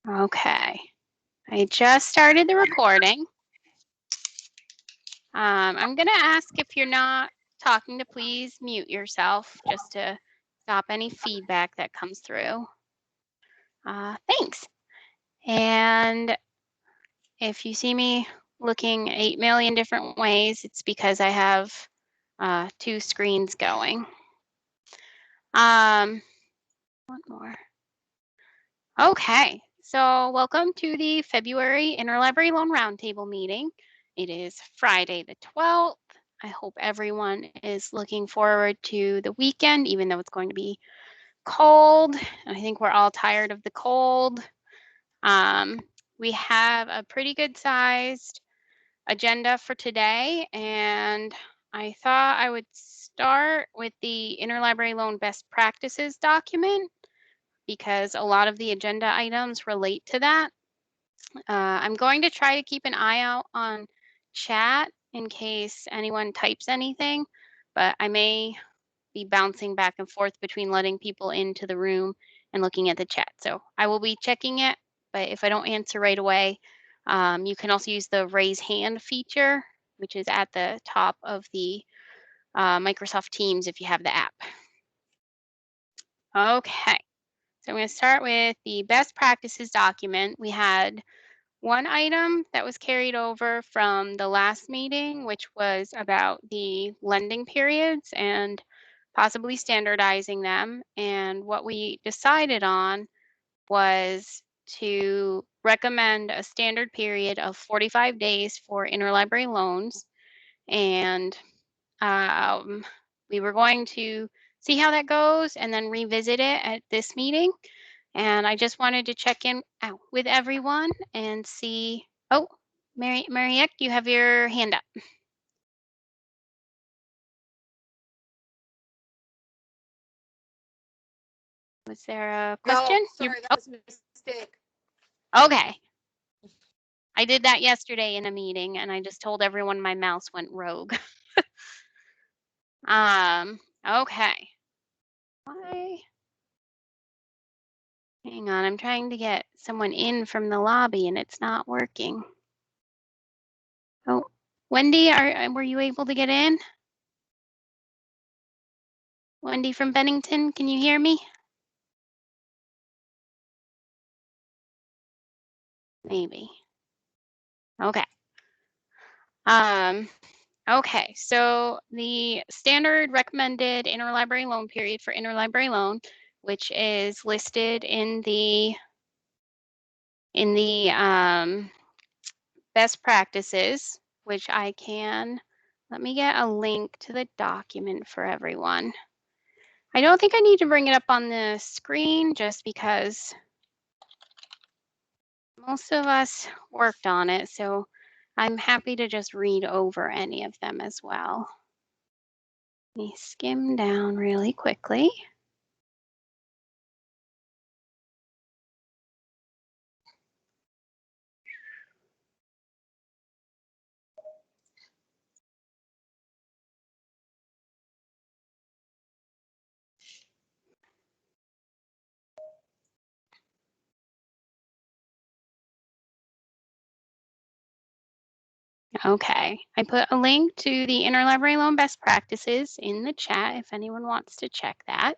Okay, I just started the recording. I'm gonna ask if you're not talking to please mute yourself just to stop any feedback that comes through. Thanks. And if you see me looking 8 million different ways, it's because I have 2 screens going. One more. Okay, so welcome to the February Interlibrary Loan Roundtable meeting. It is Friday the 12th. I hope everyone is looking forward to the weekend, even though it's going to be cold. I think we're all tired of the cold. We have a pretty good sized agenda for today, and I thought I would start with the Interlibrary Loan Best Practices document because a lot of the agenda items relate to that. I'm going to try to keep an eye out on chat in case anyone types anything, but I may be bouncing back and forth between letting people into the room and looking at the chat. So I will be checking it, but if I don't answer right away, you can also use the raise hand feature, which is at the top of the Microsoft Teams if you have the app. Okay, so I'm going to start with the best practices document. We had one item that was carried over from the last meeting, which was about the lending periods and possibly standardizing them. And what we decided on was to recommend a standard period of 45 days for interlibrary loans. And we were going to see how that goes and then revisit it at this meeting. And I just wanted to check in with everyone and see. Oh, Mariette, you have your hand up. Was there a question? No, sorry, that was a mistake. Okay. I did that yesterday in a meeting, and I just told everyone my mouse went rogue. Okay. Why? Hang on, I'm trying to get someone in from the lobby, and it's not working. Oh, Wendy, were you able to get in? Wendy from Bennington, can you hear me? Maybe. Okay. Okay, so the standard recommended interlibrary loan period for interlibrary loan, which is listed in the best practices, which I can, let me get a link to the document for everyone. I don't think I need to bring it up on the screen just because most of us worked on it, so I'm happy to just read over any of them as well. Let me skim down really quickly. Okay, I put a link to the Interlibrary Loan Best Practices in the chat if anyone wants to check that.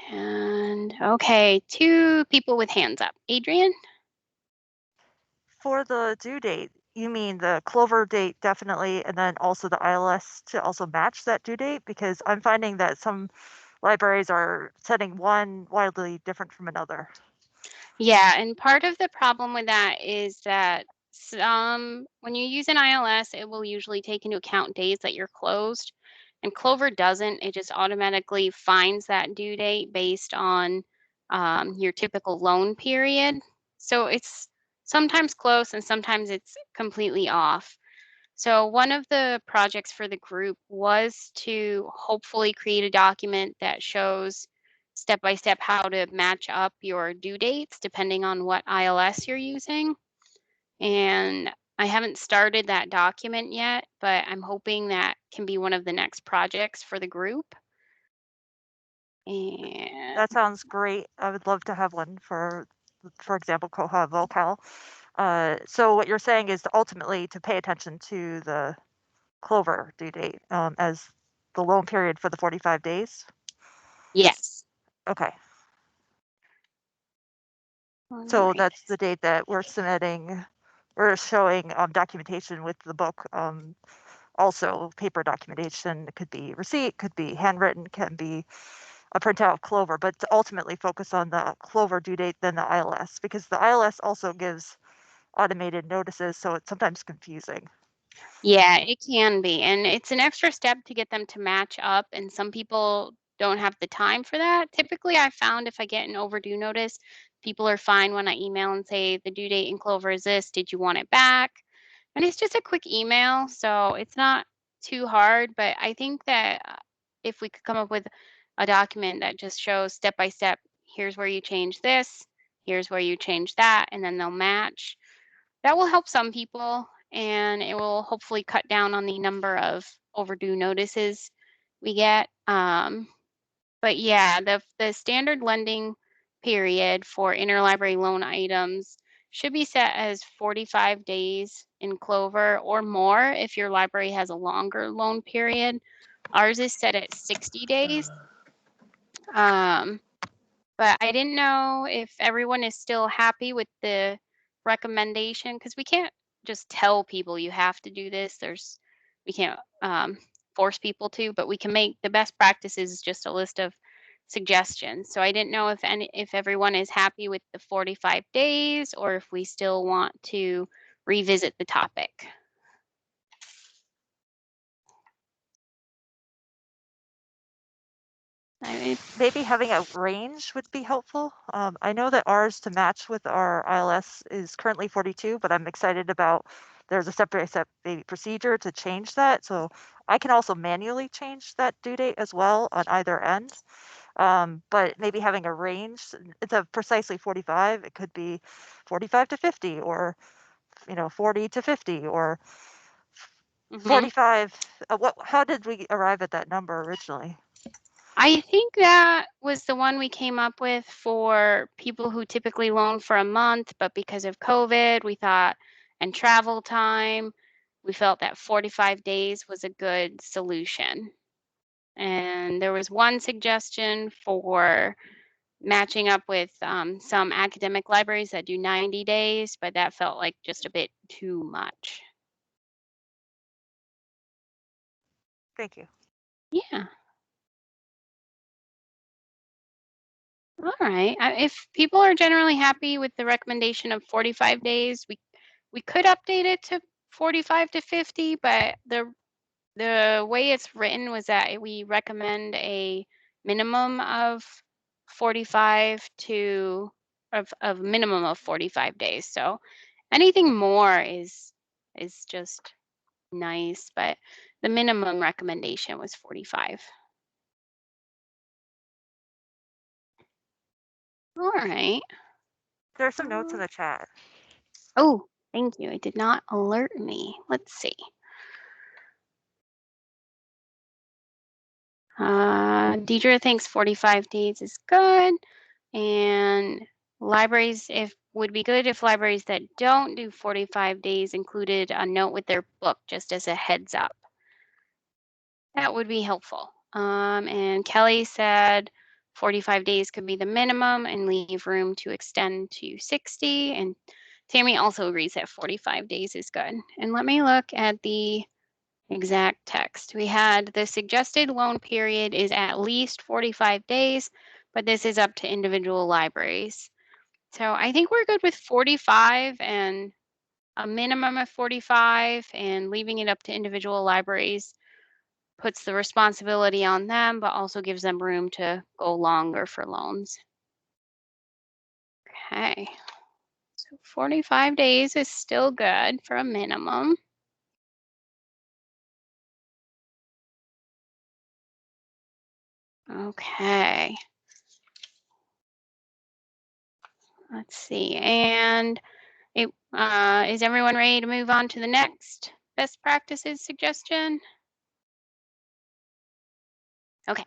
And okay, 2 people with hands up. Adrian? For the due date, you mean the Clover date definitely, and then also the ILS to also match that due date? Because I'm finding that some libraries are setting one wildly different from another. Yeah, and part of the problem with that is that when you use an ILS, it will usually take into account days that you're closed. And Clover doesn't. It just automatically finds that due date based on your typical loan period. So it's sometimes close and sometimes it's completely off. So one of the projects for the group was to hopefully create a document that shows step by step how to match up your due dates depending on what ILS you're using. And I haven't started that document yet, but I'm hoping that can be one of the next projects for the group. And That sounds great. I would love to have one for example, Koha Vocal. So what you're saying is ultimately to pay attention to the Clover due date as the loan period for the 45 days. yes. Okay, All so right. that's the date that we're showing documentation with the book. Also paper documentation. It could be receipt, could be handwritten, can be a printout of Clover, but to ultimately focus on the Clover due date than the ILS, because the ILS also gives automated notices, so it's sometimes confusing. Yeah, it can be. And it's an extra step to get them to match up. And some people don't have the time for that. Typically, I found if I get an overdue notice, people are fine when I email and say, the due date in Clover is this. Did you want it back? And it's just a quick email. So it's not too hard. But I think that if we could come up with a document that just shows step by step, here's where you change this, here's where you change that, and then they'll match, that will help some people, and it will hopefully cut down on the number of overdue notices we get. But yeah, the standard lending period for interlibrary loan items should be set as 45 days in Clover or more if your library has a longer loan period. Ours is set at 60 days. But I didn't know if everyone is still happy with the recommendation, because we can't just tell people you have to do this. We can't force people to, but we can make the best practices just a list of suggestions. So I didn't know if everyone is happy with the 45 days or if we still want to revisit the topic. Maybe having a range would be helpful. I know that ours to match with our ILS is currently 42, but I'm excited about there's a step-by-step procedure to change that. So I can also manually change that due date as well on either end. But maybe having a range, instead of precisely 45, it could be 45 to 50 or 40 to 50 or Mhm. 45. How did we arrive at that number originally? I think that was the one we came up with for people who typically loan for a month, but because of COVID, we thought, and travel time, we felt that 45 days was a good solution. And there was one suggestion for matching up with some academic libraries that do 90 days, but that felt like just a bit too much. Thank you. Yeah. All right. If people are generally happy with the recommendation of 45 days, we could update it to 45 to 50, but the way it's written was that we recommend a minimum of 45 to of minimum of 45 days. So anything more is just nice, but the minimum recommendation was 45. All right. There's some notes in the chat. Oh, thank you. It did not alert me. Let's see. Deidre thinks 45 days is good. And libraries, if would be good if libraries that don't do 45 days included a note with their book just as a heads up. That would be helpful. And Kelly said 45 days could be the minimum and leave room to extend to 60. And Tammy also agrees that 45 days is good. And let me look at the exact text. We had the suggested loan period is at least 45 days, but this is up to individual libraries. So I think we're good with 45 and a minimum of 45, and leaving it up to individual libraries puts the responsibility on them, but also gives them room to go longer for loans. Okay, so 45 days is still good for a minimum. Okay. Let's see. And is everyone ready to move on to the next best practices suggestion? Okay.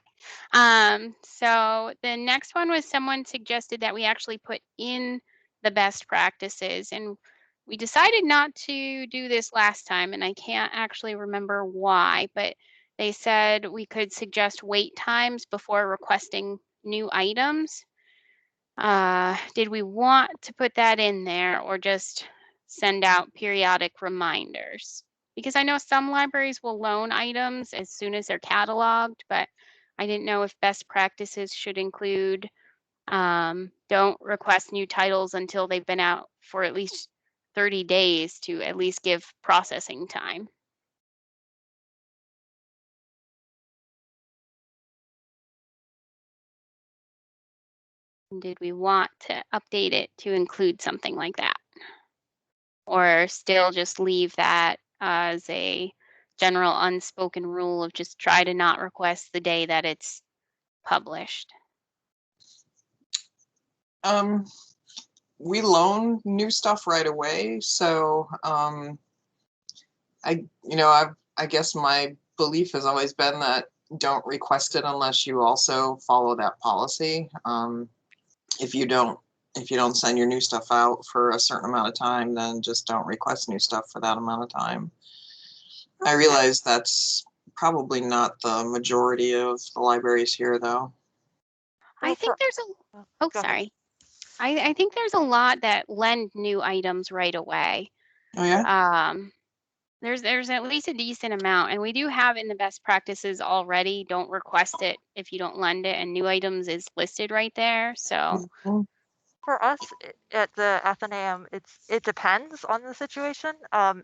So the next one was someone suggested that we actually put in the best practices, and we decided not to do this last time, and I can't actually remember why, but they said we could suggest wait times before requesting new items. Did we want to put that in there or just send out periodic reminders? Because I know some libraries will loan items as soon as they're cataloged, but I didn't know if best practices should include don't request new titles until they've been out for at least 30 days to at least give processing time. Did we want to update it to include something like that? Or still just leave that as a general unspoken rule of just try to not request the day that it's published? We loan new stuff right away, so I guess my belief has always been that don't request it unless you also follow that policy. If you don't send your new stuff out for a certain amount of time, then just don't request new stuff for that amount of time. I realize that's probably not the majority of the libraries here, though. I think there's a sorry. I think there's a lot that lend new items right away. Oh yeah. There's at least a decent amount, and we do have in the best practices already. Don't request it if you don't lend it, and new items is listed right there. So For us at the Athenaeum, it depends on the situation.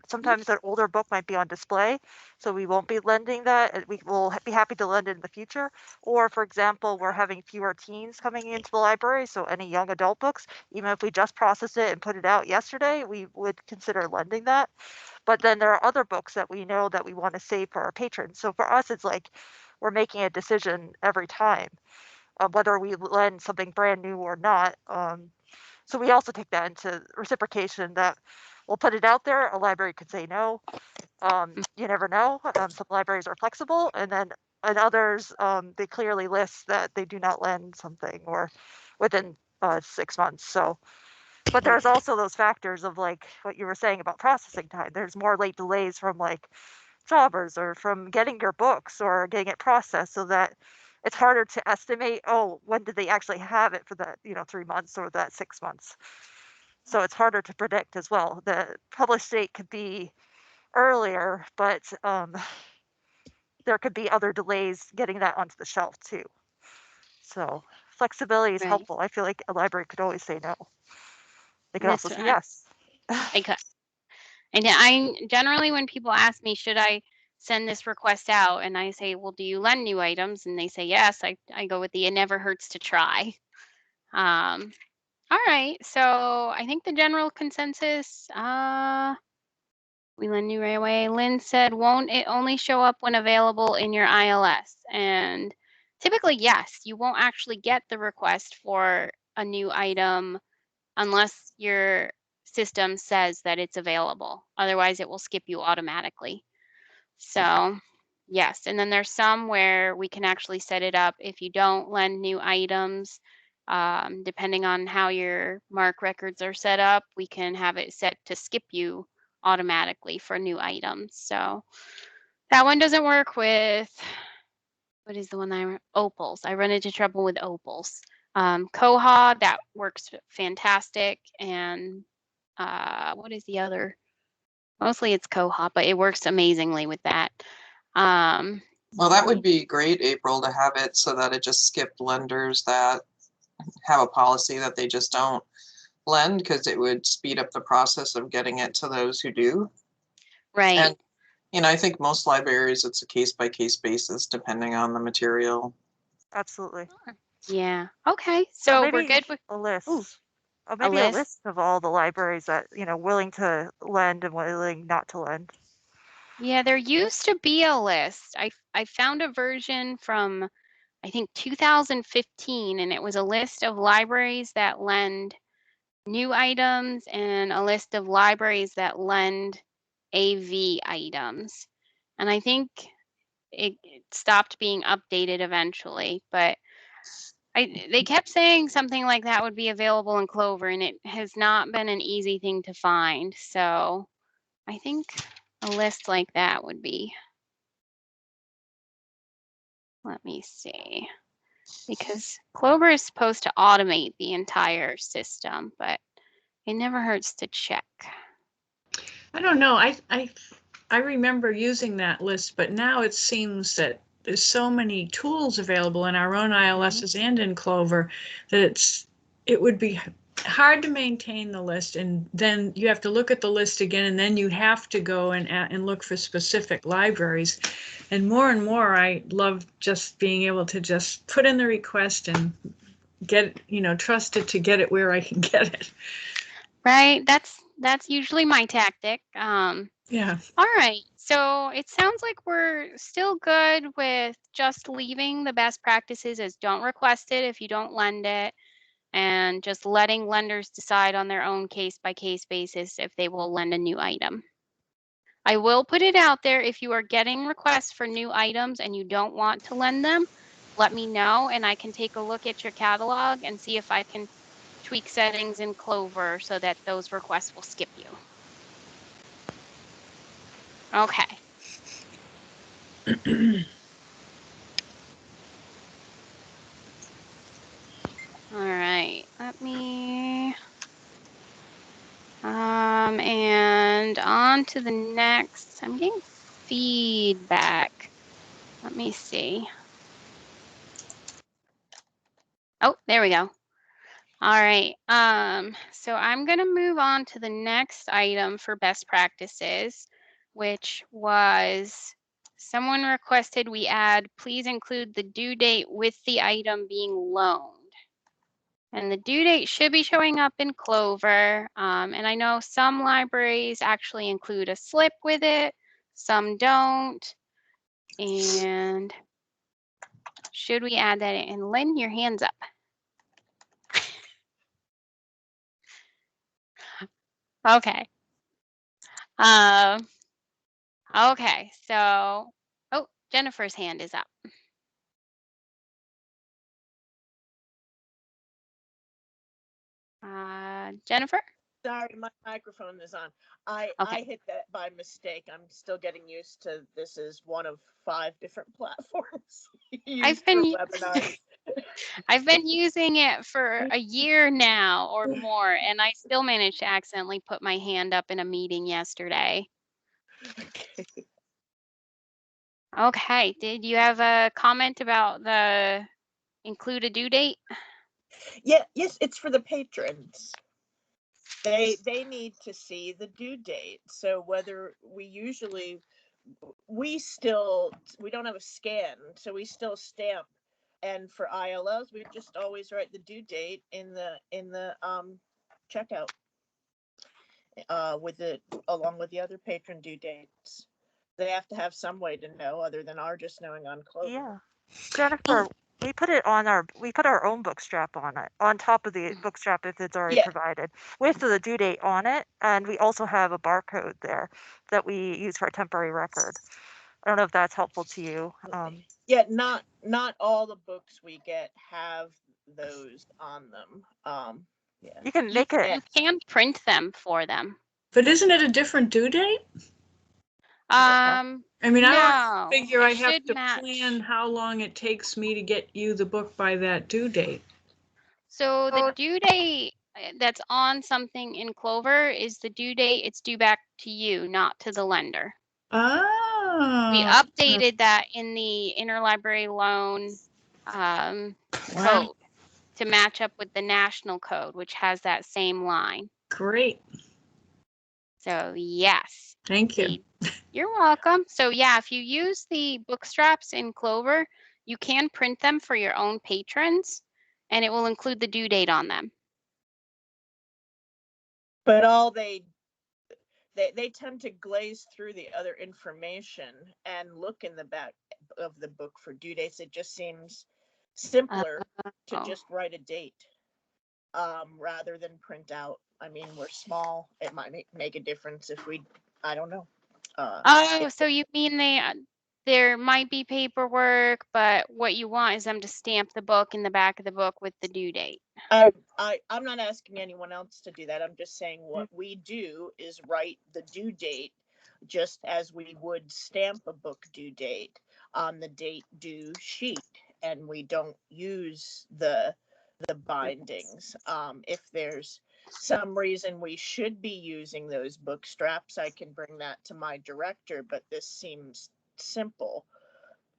Sometimes an older book might be on display, so we won't be lending that. We will be happy to lend it in the future. Or, for example, we're having fewer teens coming into the library, so any young adult books, even if we just processed it and put it out yesterday, we would consider lending that. But then there are other books that we know that we want to save for our patrons. So for us, it's like we're making a decision every time. Whether we lend something brand new or not. So we also take that into reciprocation that we'll put it out there. A library could say no. You never know. Some libraries are flexible, and then and others they clearly list that they do not lend something or within 6 months. So, but there's also those factors of like what you were saying about processing time. There's more late delays from like jobbers or from getting your books or getting it processed so that it's harder to estimate, oh, when did they actually have it for that, 3 months or that 6 months. So it's harder to predict as well. The published date could be earlier, but there could be other delays getting that onto the shelf too. So flexibility is right, helpful. I feel like a library could always say no. They could also that's say right. yes. And I generally, when people ask me, should I send this request out? And I say, well, do you lend new items? And they say, yes. I go with the it never hurts to try. All right. So I think the general consensus, we lend new right away. Lynn said, won't it only show up when available in your ILS? And typically, yes, you won't actually get the request for a new item unless your system says that it's available. Otherwise, it will skip you automatically. So, yes. And then there's some where we can actually set it up if you don't lend new items. Depending on how your MARC records are set up, we can have it set to skip you automatically for new items. So that one doesn't work with, what is the one opals. I run into trouble with opals. Koha, that works fantastic. And what is the other? Mostly it's Koha, but it works amazingly with that. Well, that would be great, April, to have it so that it just skipped lenders that have a policy that they just don't lend, because it would speed up the process of getting it to those who do. Right. And I think most libraries, it's a case-by-case basis depending on the material. Absolutely. Yeah. Okay. So we're maybe good with a list. ooh, Maybe a list. list of all the libraries that, willing to lend and willing not to lend. Yeah, there used to be a list. I found a version from I think 2015, and it was a list of libraries that lend new items and a list of libraries that lend AV items. And I think it stopped being updated eventually, but they kept saying something like that would be available in Clover, and it has not been an easy thing to find. So I think a list like that would be, let me see, because Clover is supposed to automate the entire system, but it never hurts to check. I don't know. I remember using that list, but now it seems that there's so many tools available in our own ILSs and in Clover that it would be hard to maintain the list, and then you have to look at the list again, and then you have to go and look for specific libraries. And more, I love just being able to just put in the request and get, trust it to get it where I can get it. Right, that's usually my tactic. Yeah. All right, so it sounds like we're still good with just leaving the best practices as don't request it if you don't lend it, and just letting lenders decide on their own case-by-case basis if they will lend a new item. I will put it out there, if you are getting requests for new items and you don't want to lend them, let me know and I can take a look at your catalog and see if I can tweak settings in Clover so that those requests will skip you. Okay. All right, let me, and on to the next. I'm getting feedback. Let me see. Oh, there we go. All right, so I'm gonna move on to the next item for best practices, which was someone requested we add, please include the due date with the item being loaned. And the due date should be showing up in Clover. And I know some libraries actually include a slip with it, some don't. And should we add that in? Lynn, your hand's up. Okay. Okay, so, oh, Jennifer's hand is up. Jennifer? Sorry, my microphone is on. I hit that by mistake. I'm still getting used to this is one of 5 different platforms used for webinars. I've been using it for a year now or more, and I still managed to accidentally put my hand up in a meeting yesterday. Okay, did you have a comment about the include a due date? Yeah, yes, it's for the patrons. They need to see the due date. So whether we don't have a scan, so we still stamp. And for ILLs, we just always write the due date in the checkout along with the other patron due dates. They have to have some way to know other than our just knowing on Clover. Yeah. Jennifer, we put our own bookstrap on it, on top of the bookstrap if it's already provided, with the due date on it, and we also have a barcode there that we use for a temporary record. I don't know if that's helpful to you. Yeah, not all the books we get have those on them. Yeah. You can make it. You can print them for them. But isn't it a different due date? I mean, no, I don't figure I have to match. plan how long it takes me to get you the book by that due date. So the due date that's on something in Clover is the due date it's due back to you, not to the lender. Oh. We updated that in the interlibrary loan code to match up with the national code, which has that same line. Great. So yes. Thank you. You're welcome. So yeah, if you use the book straps in Clover, you can print them for your own patrons, and it will include the due date on them. But all they tend to glaze through the other information and look in the back of the book for due dates. It just seems simpler to just write a date rather than print out. I mean, we're small. It might make a difference if I don't know. So you mean the there might be paperwork, but what you want is them to stamp the book in the back of the book with the due date. I'm not asking anyone else to do that. I'm just saying what we do is write the due date just as we would stamp a book due date on the date due sheet, and we don't use the bindings. If there's some reason we should be using those book straps, I can bring that to my director, but this seems simple.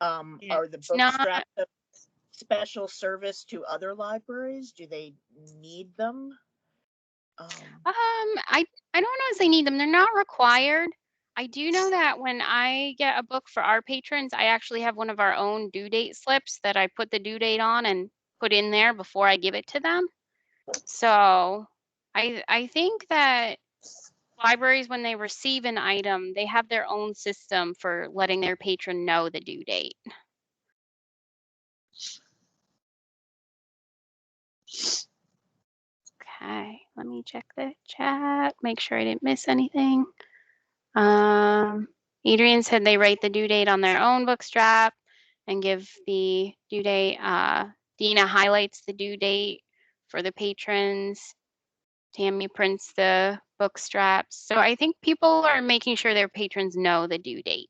Are the book straps a special service to other libraries? Do they need them? I don't know if they need them. They're not required. I do know that when I get a book for our patrons, I actually have one of our own due date slips that I put the due date on and put in there before I give it to them. So I think that libraries, when they receive an item, they have their own system for letting their patron know the due date. Okay, let me check the chat, make sure I didn't miss anything. Adrian said they write the due date on their own book strap and give the due date. Dina highlights the due date for the patrons. Tammy prints the book straps. So I think people are making sure their patrons know the due date.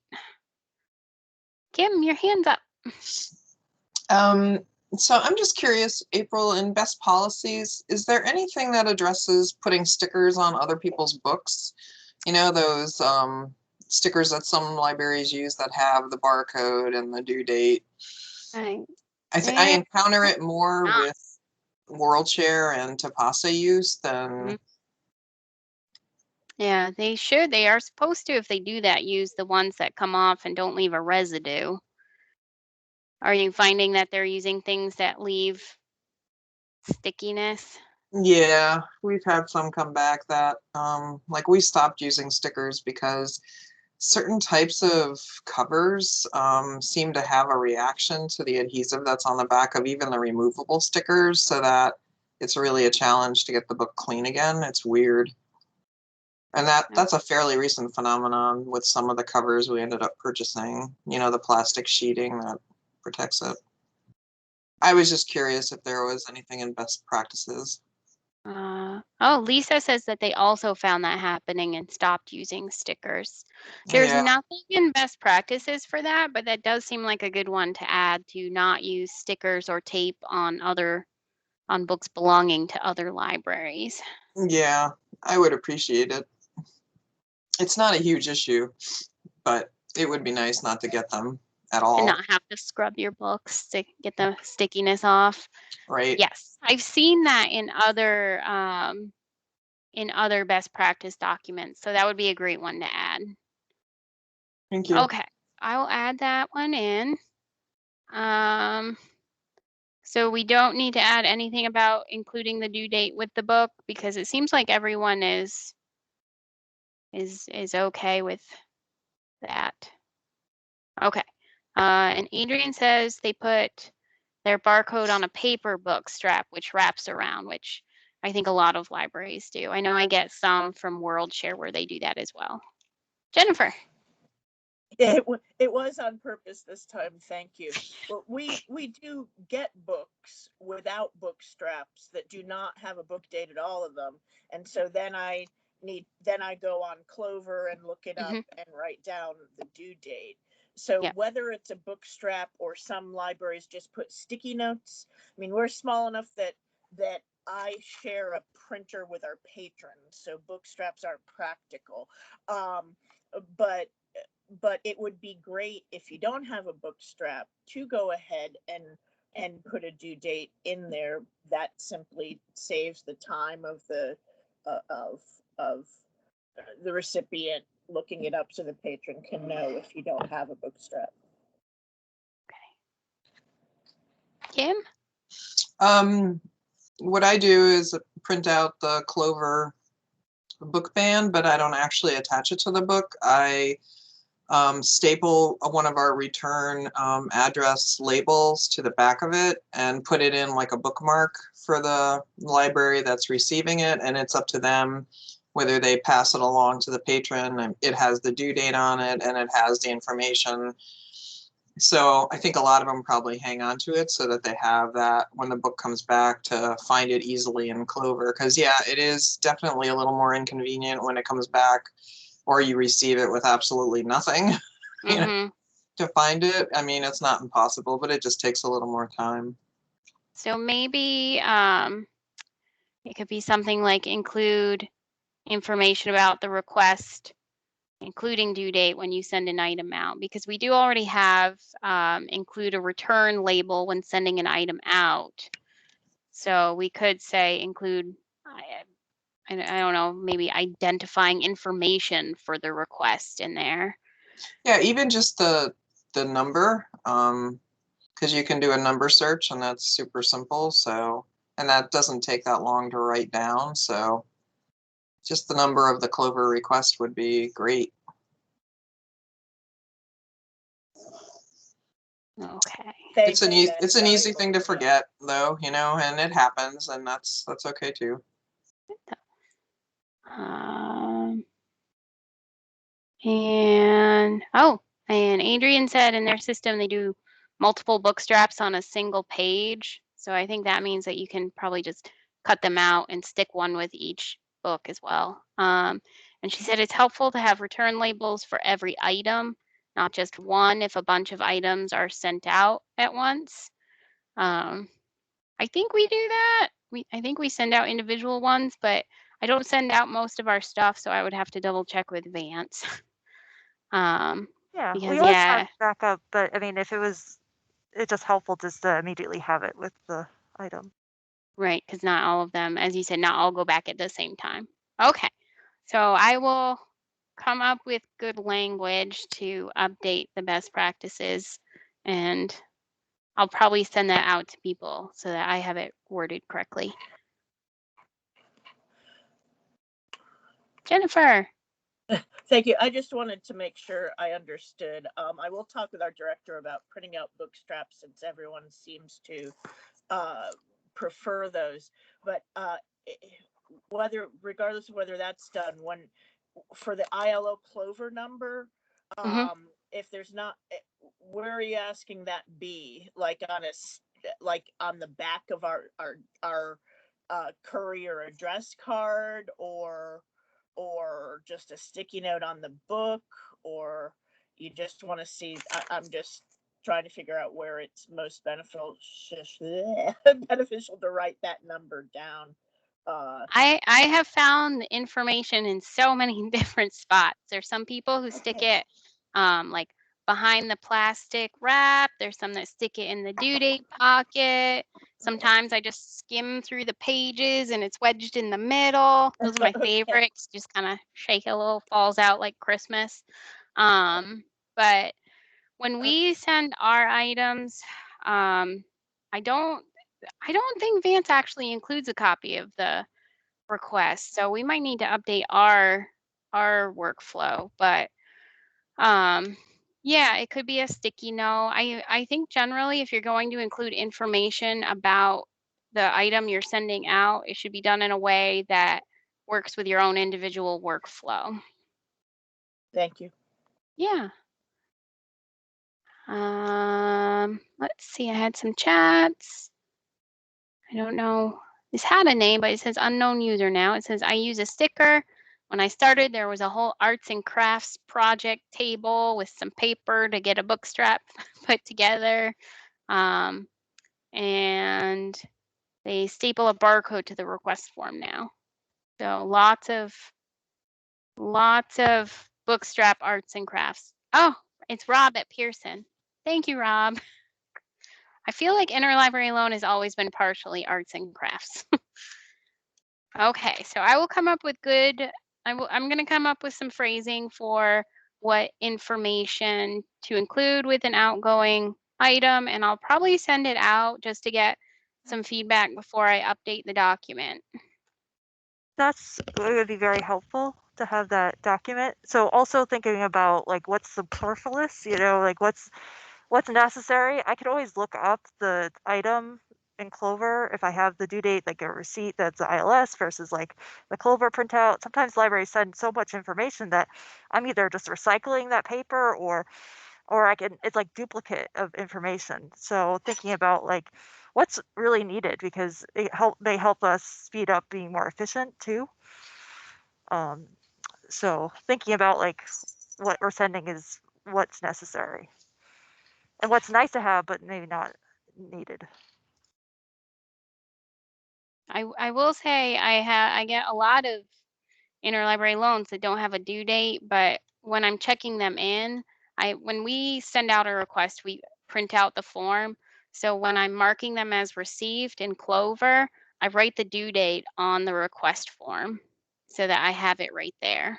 Kim, your hand's up. So I'm just curious, April, in best policies, is there anything that addresses putting stickers on other people's books? You know, those stickers that some libraries use that have the barcode and the due date. I encounter it more with WorldShare and Tapasa use than. Yeah, they should. They are supposed to, if they do that, use the ones that come off and don't leave a residue. Are you finding that they're using things that leave stickiness? Yeah, we've had some come back that like we stopped using stickers because certain types of covers seem to have a reaction to the adhesive that's on the back of even the removable stickers, so that it's really a challenge to get the book clean again. It's weird. And that's a fairly recent phenomenon with some of the covers we ended up purchasing, you know, the plastic sheeting that protects it. I was just curious if there was anything in best practices. Lisa says that they also found that happening and stopped using stickers. There's nothing in best practices for that, but that does seem like a good one to add, to not use stickers or tape on books belonging to other libraries. Yeah, I would appreciate it. It's not a huge issue, but it would be nice not to get them at all. And not have to scrub your books to get the stickiness off. Right. Yes, I've seen that in other best practice documents. So that would be a great one to add. Thank you. Okay, I'll add that one in. So we don't need to add anything about including the due date with the book, because it seems like everyone is okay with that. Okay. And Adrian says they put their barcode on a paper book strap, which wraps around, which I think a lot of libraries do. I know I get some from WorldShare where they do that as well. Jennifer. It was on purpose this time, thank you. But we do get books without book straps that do not have a book date at all of them, and so then I go on Clover and look it up and write down the due date. So whether it's a book strap or some libraries just put sticky notes. I mean, we're small enough that I share a printer with our patrons, so book straps aren't practical. But it would be great if you don't have a book strap to go ahead and put a due date in there. That simply saves the time of the recipient looking it up, so the patron can know if you don't have a book strap. Kim? What I do is print out the Clover book band, but I don't actually attach it to the book. I staple one of our return address labels to the back of it and put it in like a bookmark for the library that's receiving it, and it's up to them whether they pass it along to the patron. And it has the due date on it, and it has the information So I think a lot of them probably hang on to it so that they have that when the book comes back to find it easily in Clover. Because yeah, it is definitely a little more inconvenient when it comes back or you receive it with absolutely nothing you know, Mm-hmm. to find it. I mean, it's not impossible, but it just takes a little more time. So maybe it could be something like include information about the request, including due date when you send an item out, because we do already have include a return label when sending an item out. So we could say include, I don't know, maybe identifying information for the request in there. Yeah, even just the number, because you can do a number search and that's super simple. So, and that doesn't take that long to write down. So just the number of the Clover request would be great. Okay. It's an That's it's an easy valuable thing to know. forget though, you know, and it happens, and that's okay too. And Adrian said in their system they do multiple book straps on a single page. So I think that means that you can probably just cut them out and stick one with each book as well. And she said it's helpful to have return labels for every item, not just one if a bunch of items are sent out at once. I think we do that. I think we send out individual ones, but I don't send out most of our stuff, so I would have to double check with Vance. Yeah, Because we always have yeah, backup, but I mean, if it's just helpful just to immediately have it with the item. right, because not all of them, as you said, not all go back at the same time. Okay, so I will come up with good language to update the best practices, and I'll probably send that out to people so that I have it worded correctly. Jennifer. Thank you. I just wanted to make sure I understood. I will talk with our director about printing out book straps since everyone seems to prefer those. But regardless of whether that's done, when for the ILO Clover number, if there's not, where are you asking that be? Like on the back of our courier address card, or just a sticky note on the book, or you just want to see? I'm just trying to figure out where it's most beneficial to write that number down. I have found the information in so many different spots. There's some people who stick it like behind the plastic wrap. There's some that stick it in the due date pocket. Sometimes I just skim through the pages and it's wedged in the middle. Those are my Okay. favorites. Just kind of shake a little, falls out like Christmas. But when we send our items, I don't think Vance actually includes a copy of the request, so we might need to update our workflow. But yeah, it could be a sticky note. I think generally if you're going to include information about the item you're sending out, it should be done in a way that works with your own individual workflow. Thank you. Yeah. Let's see, I had some chats. I don't know. This had a name, but it says unknown user now. It says I use a sticker. When I started, there was a whole arts and crafts project table with some paper to get a book strap put together. And they staple a barcode to the request form now. So lots of book strap arts and crafts. Oh, it's Rob at Pearson. Thank you, Rob. I feel like Interlibrary Loan has always been partially arts and crafts. Okay, so I will come up with I'm going to come up with some phrasing for what information to include with an outgoing item, and I'll probably send it out just to get some feedback before I update the document. It would be very helpful to have that document. So also thinking about like what's superfluous, like what's necessary. I could always look up the item in Clover if I have the due date, like a receipt that's ILS versus like the Clover printout. Sometimes libraries send so much information that I'm either just recycling that paper or or it's like duplicate of information. So thinking about like what's really needed, because they help us speed up being more efficient too. So thinking about like what we're sending is what's necessary and what's nice to have, but maybe not needed. I will say I get a lot of interlibrary loans that don't have a due date, but when I'm checking them in, when we send out a request, we print out the form. So when I'm marking them as received in Clover, I write the due date on the request form so that I have it right there.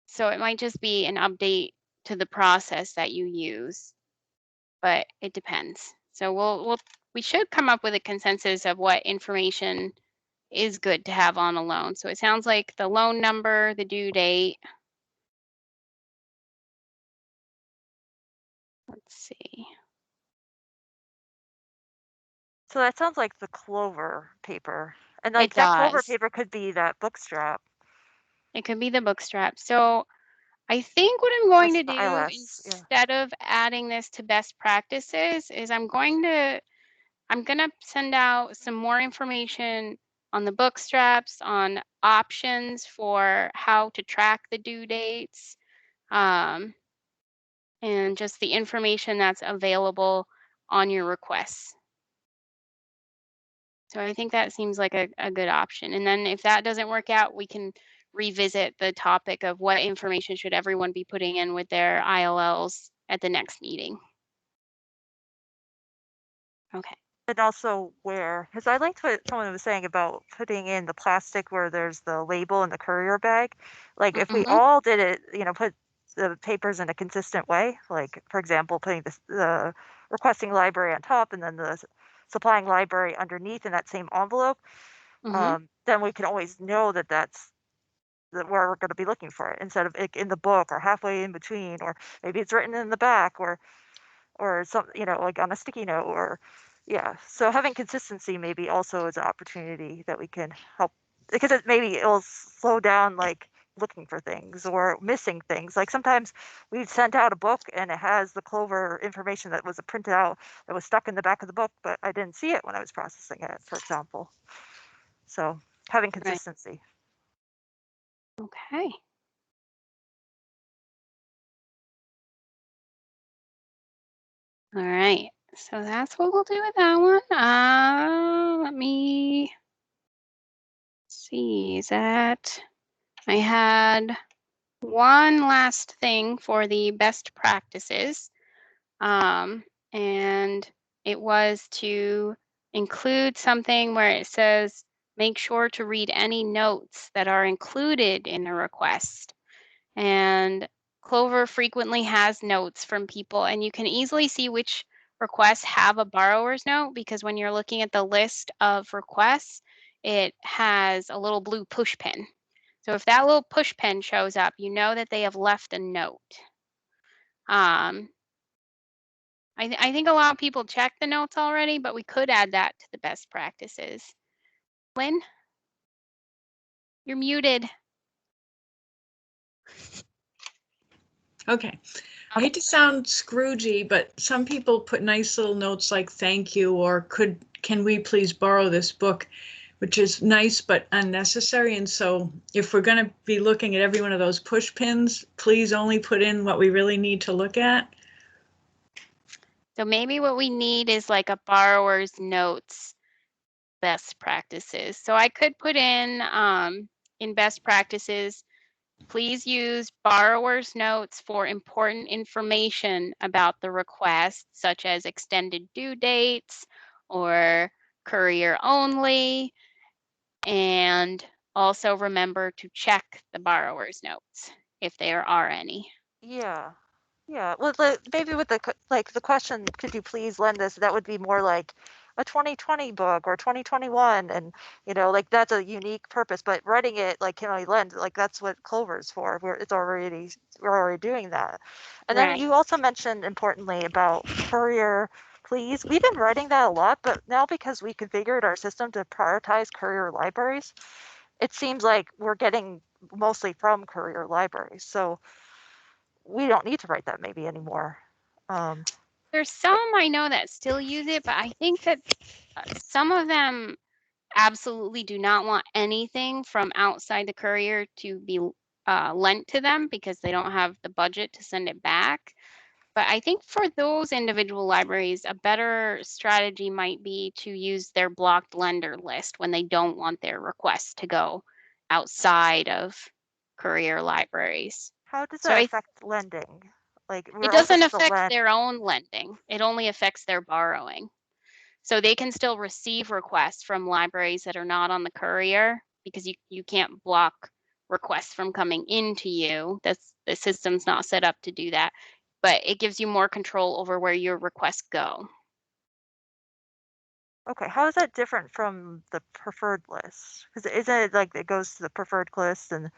So it might just be an update to the process that you use, but it depends. So we should come up with a consensus of what information is good to have on a loan. So it sounds like the loan number, the due date. Let's see. So that sounds like the Clover paper. And like It that Clover does. paper could be that book strap. It could be the book strap. So I think what I'm going to The do ILS, yeah. instead of adding this to best practices is I'm gonna send out some more information on the book straps, on options for how to track the due dates, and just the information that's available on your requests. So I think that seems like a good option. And then if that doesn't work out, we can revisit the topic of what information should everyone be putting in with their ILLs at the next meeting. Okay. And also where, because I liked what someone was saying about putting in the plastic where there's the label in the courier bag. Like if we Mm-hmm. all did it, put the papers in a consistent way, like for example, putting the requesting library on top and then the supplying library underneath in that same envelope, Mm-hmm. then we can always know that that's where we're going to be looking for it, instead of it in the book or halfway in between, or maybe it's written in the back, or some, like on a sticky note, or yeah. So having consistency maybe also is an opportunity that we can help, because it'll slow down like looking for things or missing things. Like sometimes we've sent out a book and it has the Clover information that was printed out that was stuck in the back of the book, but I didn't see it when I was processing it, for example. So having Right. consistency. Okay. All right. So that's what we'll do with that one. Let me see. Is that I had one last thing for the best practices. And it was to include something where it says, make sure to read any notes that are included in the request. And Clover frequently has notes from people, and you can easily see which requests have a borrower's note, because when you're looking at the list of requests, it has a little blue push pin. So if that little push pin shows up, you know that they have left a note. I think a lot of people check the notes already, but we could add that to the best practices. Lynn, you're muted. Okay. I hate to sound Scroogey, but some people put nice little notes like thank you or can we please borrow this book, which is nice but unnecessary. And so if we're going to be looking at every one of those push pins, please only put in what we really need to look at. So maybe what we need is like a borrower's notes best practices. So I could put in best practices, please use borrower's notes for important information about the request, such as extended due dates or courier only. And also remember to check the borrower's notes if there are any. Yeah. Yeah. Well, maybe with the the question, could you please lend this? That would be more like a 2020 book or 2021, and like that's a unique purpose. But writing it like, can I lend? Like that's what Clover's for. We're already doing that. And then Right. you also mentioned importantly about courier. Please, we've been writing that a lot, but now because we configured our system to prioritize courier libraries, it seems like we're getting mostly from courier libraries. So we don't need to write that maybe anymore. There's some I know that still use it, but I think that some of them absolutely do not want anything from outside the courier to be lent to them because they don't have the budget to send it back. But I think for those individual libraries, a better strategy might be to use their blocked lender list when they don't want their requests to go outside of courier libraries. How does So that affect lending? Like, it we're also doesn't still affect their own lending. It only affects their borrowing. So they can still receive requests from libraries that are not on the courier because you can't block requests from coming into you. The system's not set up to do that, but it gives you more control over where your requests go. Okay, how is that different from the preferred list? Because isn't it like it goes to the preferred list and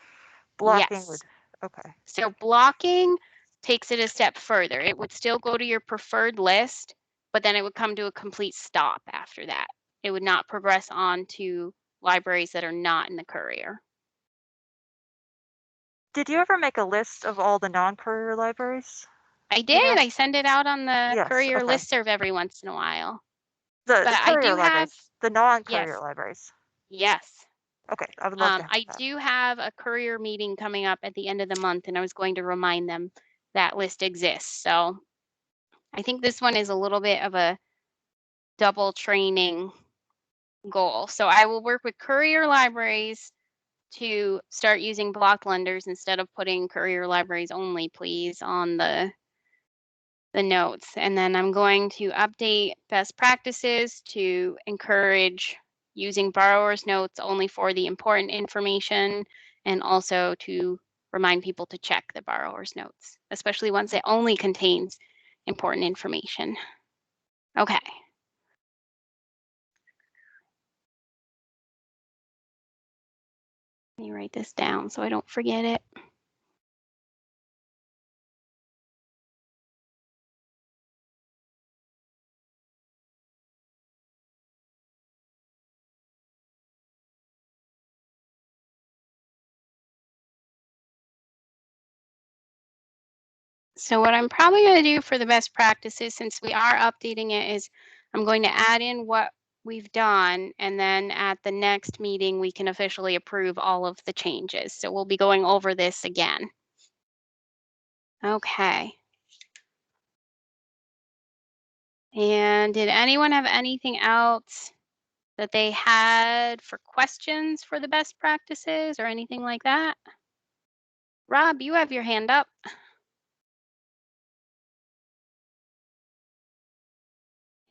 blocking Yes. would, okay. So blocking takes it a step further. It would still go to your preferred list, but then it would come to a complete stop after that. It would not progress on to libraries that are not in the courier. Did you ever make a list of all the non-courier libraries? I You did. know? I send it out on the Yes, courier okay. listserv every once in a while. The But I courier do have, libraries, the non-courier yes, libraries. yes. Okay, I would love to have I that. do have a courier meeting coming up at the end of the month, and I was going to remind them that list exists. So I think this one is a little bit of a double training goal. So I will work with courier libraries to start using blocked lenders instead of putting courier libraries only, please, on the notes. And then I'm going to update best practices to encourage using borrower's notes only for the important information, and also to remind people to check the borrower's notes, especially once it only contains important information. Okay. Let me write this down so I don't forget it. So what I'm probably going to do for the best practices, since we are updating it, is I'm going to add in what we've done, and then at the next meeting, we can officially approve all of the changes. So we'll be going over this again. Okay. And did anyone have anything else that they had for questions for the best practices or anything like that? Rob, you have your hand up.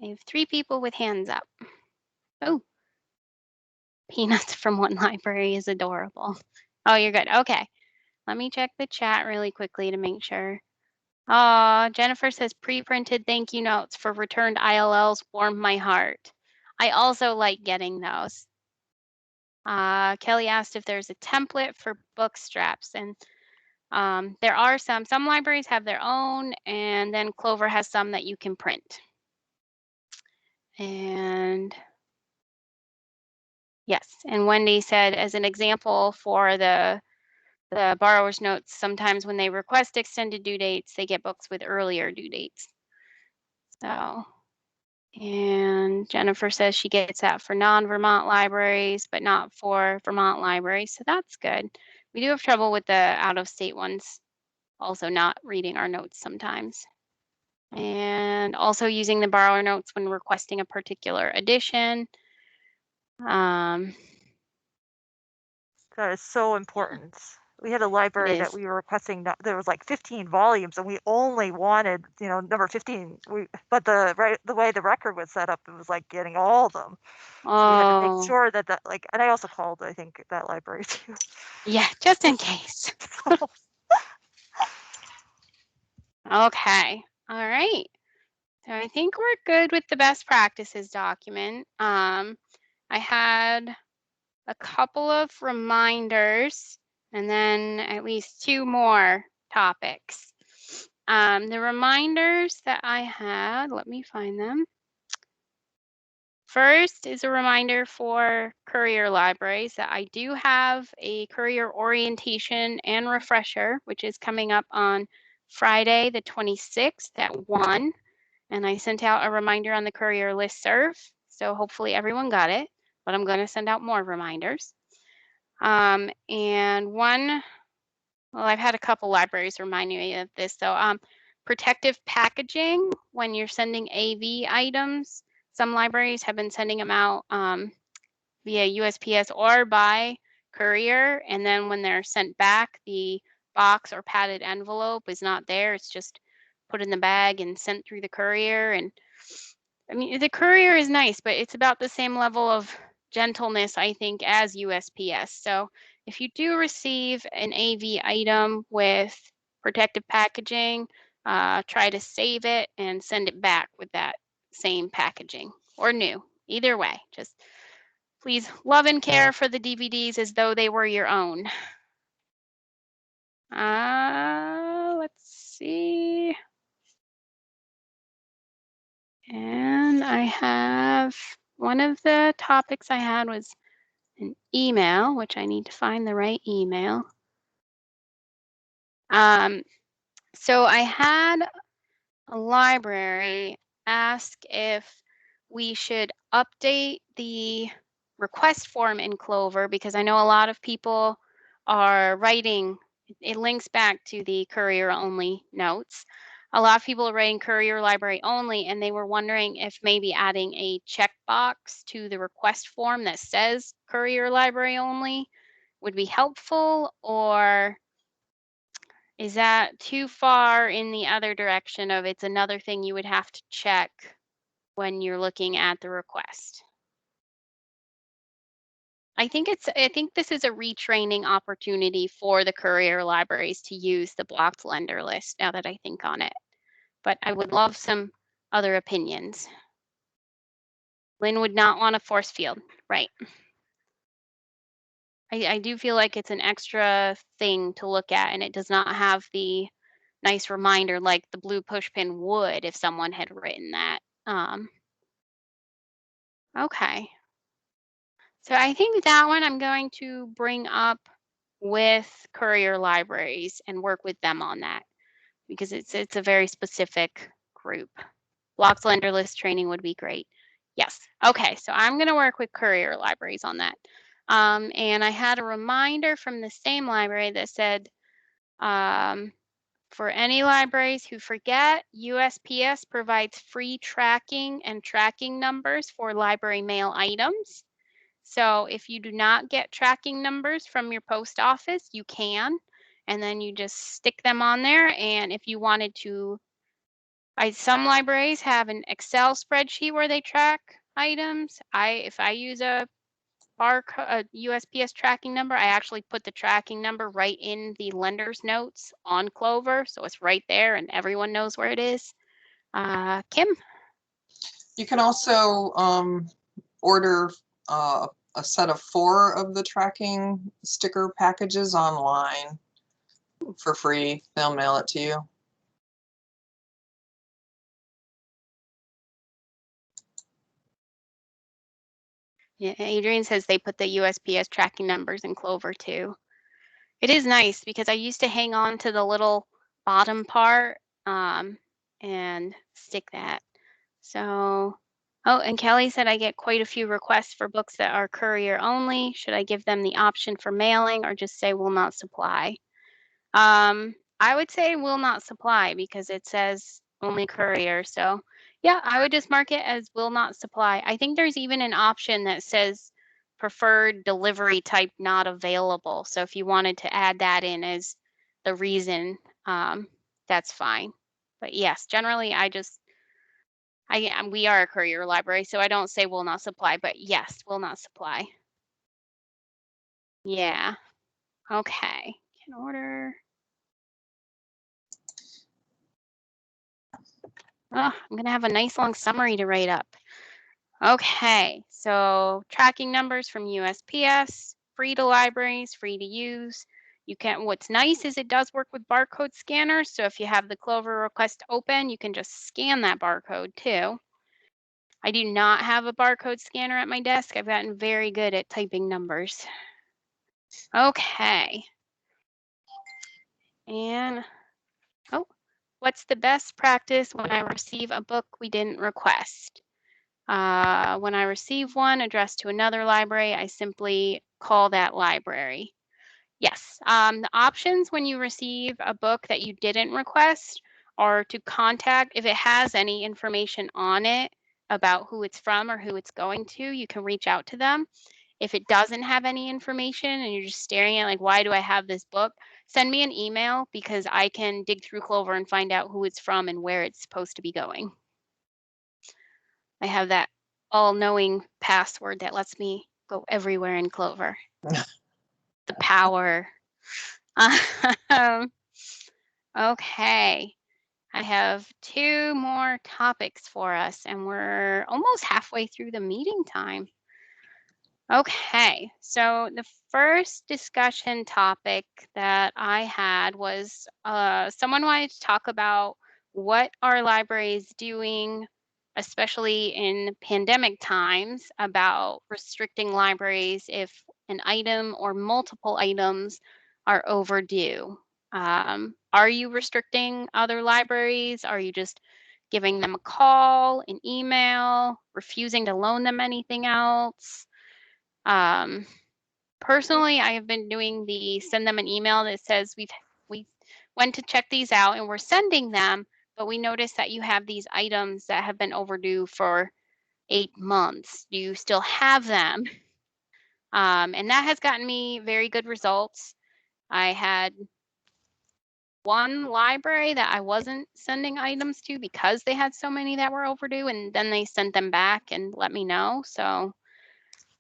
I have 3 people with hands up. Oh, Peanuts from one library is adorable. Oh, you're good. Okay. Let me check the chat really quickly to make sure. Jennifer says pre-printed thank you notes for returned ILLs warm my heart. I also like getting those. Kelly asked if there's a template for book straps, and there are some. Some libraries have their own, and then Clover has some that you can print. And yes, and Wendy said as an example for the borrower's notes, sometimes when they request extended due dates, they get books with earlier due dates. So, and Jennifer says she gets that for non-Vermont libraries, but not for Vermont libraries. So that's good. We do have trouble with the out-of-state ones also not reading our notes sometimes. And also using the borrower notes when requesting a particular edition. That is so important. We had a library that we were requesting, there was like 15 volumes and we only wanted, number 15. But the way the record was set up, it was like getting all of them. So we had to make sure that and I also called, I think, that library too. Yeah, just in case. Okay. All right. So I think we're good with the best practices document. I had a couple of reminders and then at least 2 more topics. The reminders that I had, let me find them. First is a reminder for courier libraries that I do have a courier orientation and refresher, which is coming up on Friday the 26th at 1, and I sent out a reminder on the courier listserv, so hopefully everyone got it, but I'm going to send out more reminders. And one, well, I've had a couple libraries remind me of this, so protective packaging when you're sending AV items. Some libraries have been sending them out via USPS or by courier, and then when they're sent back, the box or padded envelope is not there. It's just put in the bag and sent through the courier. And I mean, the courier is nice, but it's about the same level of gentleness, I think, as USPS. So if you do receive an AV item with protective packaging, try to save it and send it back with that same packaging or new. Either way, just please love and care for the DVDs as though they were your own. Let's see. And I have, one of the topics I had was an email, which I need to find the right email. So I had a library ask if we should update the request form in Clover, because I know a lot of people are writing, it links back to the courier only notes. A lot of people are writing courier library only, and they were wondering if maybe adding a checkbox to the request form that says courier library only would be helpful, or is that too far in the other direction of it's another thing you would have to check when you're looking at the request? I think this is a retraining opportunity for the courier libraries to use the blocked lender list, now that I think on it. But I would love some other opinions. Lynn would not want a force field, right? I do feel like it's an extra thing to look at, and it does not have the nice reminder like the blue pushpin would if someone had written that. Okay. So I think that one I'm going to bring up with courier libraries and work with them on that, because it's a very specific group. Blocked lender list training would be great. Yes. Okay. So I'm going to work with courier libraries on that. And I had a reminder from the same library that said, for any libraries who forget, USPS provides free tracking and tracking numbers for library mail items. So if you do not get tracking numbers from your post office, you can, and then you just stick them on there. And if you wanted to, some libraries have an Excel spreadsheet where they track items. If I use a USPS tracking number, I actually put the tracking number right in the lender's notes on Clover, so it's right there and everyone knows where it is. Kim? You can also order a set of 4 of the tracking sticker packages online for free. They'll mail it to you. Yeah, Adrian says they put the USPS tracking numbers in Clover too. It is nice because I used to hang on to the little bottom part and stick that. So, oh, and Kelly said I get quite a few requests for books that are courier only. Should I give them the option for mailing or just say will not supply? I would say will not supply because it says only courier. So yeah, I would just mark it as will not supply. I think there's even an option that says preferred delivery type not available. So if you wanted to add that in as the reason, that's fine. But yes, generally we are a courier library, so I don't say will not supply, but yes, will not supply. Yeah. Okay. Can order. Oh, I'm going to have a nice long summary to write up. Okay, so tracking numbers from USPS, free to libraries, free to use. You can, what's nice is it does work with barcode scanners. So if you have the Clover request open, you can just scan that barcode too. I do not have a barcode scanner at my desk. I've gotten very good at typing numbers. Okay. And, oh, what's the best practice when I receive a book we didn't request? When I receive one addressed to another library, I simply call that library. Yes, the options when you receive a book that you didn't request are to contact, if it has any information on it about who it's from or who it's going to, you can reach out to them. If it doesn't have any information and you're just staring at like, why do I have this book? Send me an email because I can dig through Clover and find out who it's from and where it's supposed to be going. I have that all-knowing password that lets me go everywhere in Clover. The power. Okay. I have 2 more topics for us, and we're almost halfway through the meeting time. Okay, so the first discussion topic that I had was someone wanted to talk about what our library is doing, especially in pandemic times, about restricting libraries if an item or multiple items are overdue. Are you restricting other libraries? Are you just giving them a call, an email, refusing to loan them anything else? Personally, I have been doing the send them an email that says we went to check these out and we're sending them, but we noticed that you have these items that have been overdue for 8 months. Do you still have them? And that has gotten me very good results. I had one library that I wasn't sending items to because they had so many that were overdue, and then they sent them back and let me know. So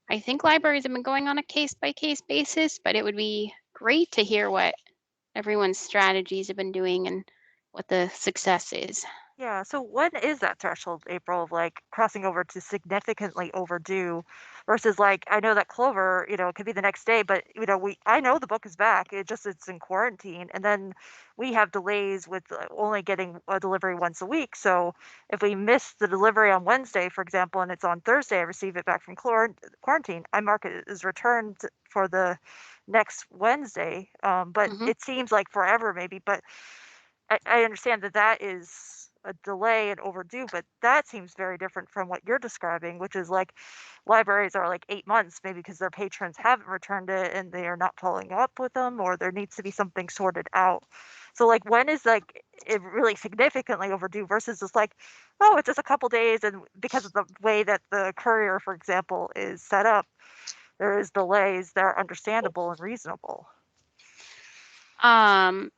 I think libraries have been going on a case-by-case basis, but it would be great to hear what everyone's strategies have been doing and what the success is. Yeah, so when is that threshold, April, of like crossing over to significantly overdue versus like I know that Clover, it could be the next day, but I know the book is back. It's in quarantine, and then we have delays with only getting a delivery once a week. So if we miss the delivery on Wednesday, for example, and it's on Thursday, I receive it back from quarantine, I mark it as returned for the next Wednesday. But Mhm. it seems like forever maybe, but I understand that that is a delay and overdue, but that seems very different from what you're describing, which is like libraries are like 8 months, maybe because their patrons haven't returned it and they are not following up with them, or there needs to be something sorted out. So like when is like it really significantly overdue versus just like, oh, it's just a couple days, and because of the way that the courier, for example, is set up, there is delays that are understandable and reasonable. Um,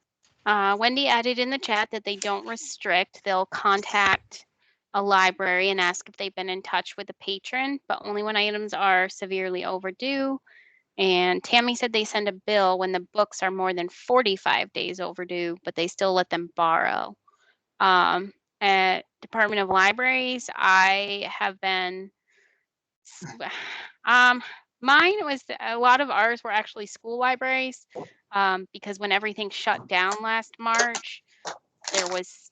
Wendy added in the chat that they don't restrict. They'll contact a library and ask if they've been in touch with a patron, but only when items are severely overdue. And Tammy said they send a bill when the books are more than 45 days overdue, but they still let them borrow. At Department of Libraries, I have been, mine was, a lot of ours were actually school libraries, because when everything shut down last March, there was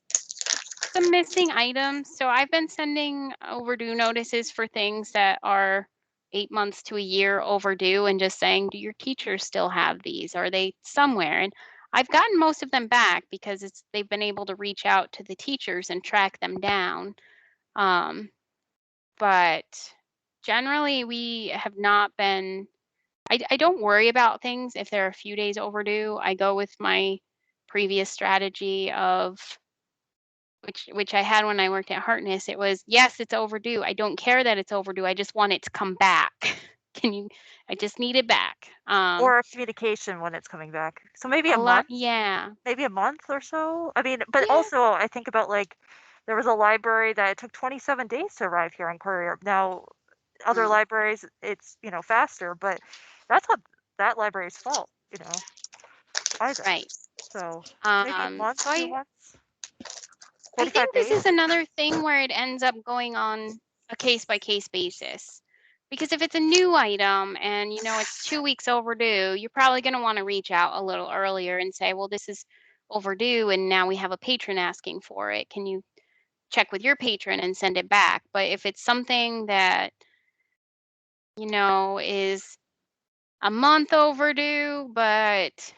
some missing items. So I've been sending overdue notices for things that are 8 months to a year overdue and just saying, do your teachers still have these? Are they somewhere? And I've gotten most of them back because they've been able to reach out to the teachers and track them down. But generally, we have not been. I don't worry about things if they're a few days overdue. I go with my previous strategy of which I had when I worked at Hartness. It was, yes, it's overdue. I don't care that it's overdue. I just want it to come back. I just need it back. Or a communication when it's coming back. So maybe A a lot, month, yeah. maybe a month or so. I mean, but Yeah. also I think about like there was a library that it took 27 days to arrive here on courier. Now, other libraries it's faster, but that's not that library's fault, either. Right. So maybe a month, So 2 months, I 45 think this days. is another thing where it ends up going on a case by case basis. Because if it's a new item and it's 2 weeks overdue, you're probably going to want to reach out a little earlier and say, well, this is overdue and now we have a patron asking for it. Can you check with your patron and send it back? But if it's something that, is a month overdue, but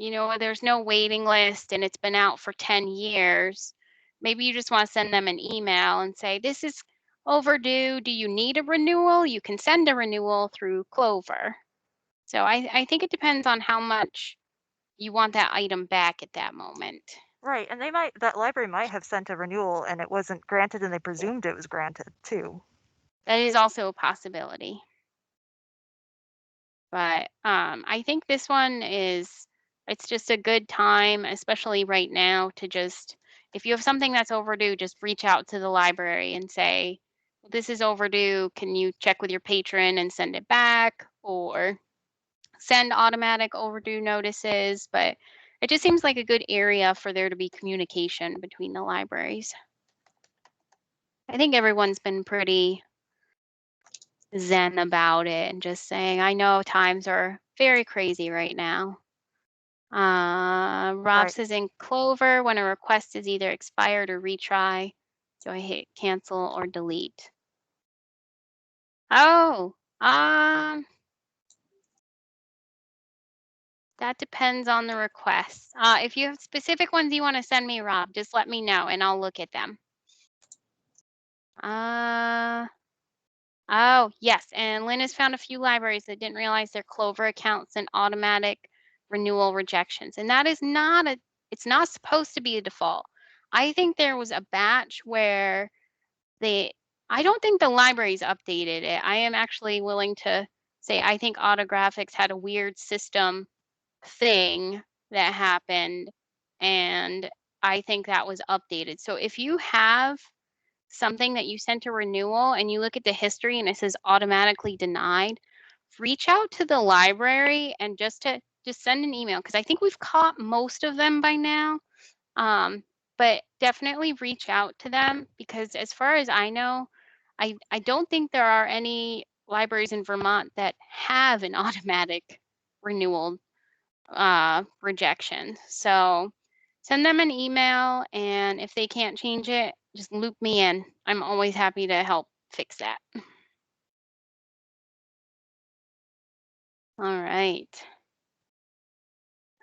you know, there's no waiting list and it's been out for 10 years, maybe you just want to send them an email and say, this is overdue. Do you need a renewal? You can send a renewal through Clover. So I think it depends on how much you want that item back at that moment. Right, and that library might have sent a renewal and it wasn't granted and they presumed it was granted too. That is also a possibility. But I think this one it's just a good time, especially right now, to just, if you have something that's overdue, just reach out to the library and say, this is overdue. Can you check with your patron and send it back? Or send automatic overdue notices. But it just seems like a good area for there to be communication between the libraries. I think everyone's been pretty zen about it and just saying, I know times are very crazy right now. Rob Right. says in Clover, when a request is either expired or retry, do I hit cancel or delete? Oh, that depends on the request. If you have specific ones you want to send me, Rob, just let me know and I'll look at them. Oh, yes. And Lynn has found a few libraries that didn't realize their Clover accounts and automatic renewal rejections. And that is it's not supposed to be a default. I think there was a batch where I don't think the libraries updated it. I am actually willing to say I think Autographics had a weird system thing that happened, and I think that was updated. So if you have something that you sent a renewal and you look at the history and it says automatically denied, reach out to the library and just send an email, because I think we've caught most of them by now. But definitely reach out to them, because as far as I know, I don't think there are any libraries in Vermont that have an automatic renewal rejection. So send them an email, and if they can't change it, just loop me in. I'm always happy to help fix that. All right.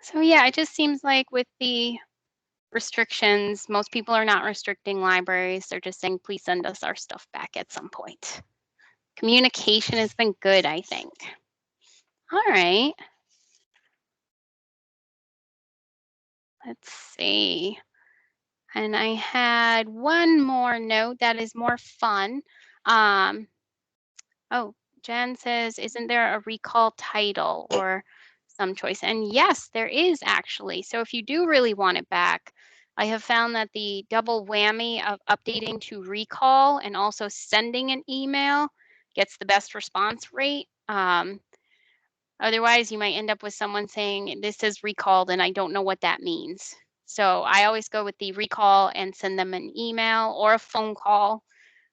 So yeah, it just seems like with the restrictions, most people are not restricting libraries. They're just saying, please send us our stuff back at some point. Communication has been good, I think. All right. Let's see. And I had one more note that is more fun. Oh, Jen says, isn't there a recall title or some choice? And yes, there is actually. So if you do really want it back, I have found that the double whammy of updating to recall and also sending an email gets the best response rate. Otherwise, you might end up with someone saying, this is recalled and I don't know what that means. So I always go with the recall and send them an email or a phone call.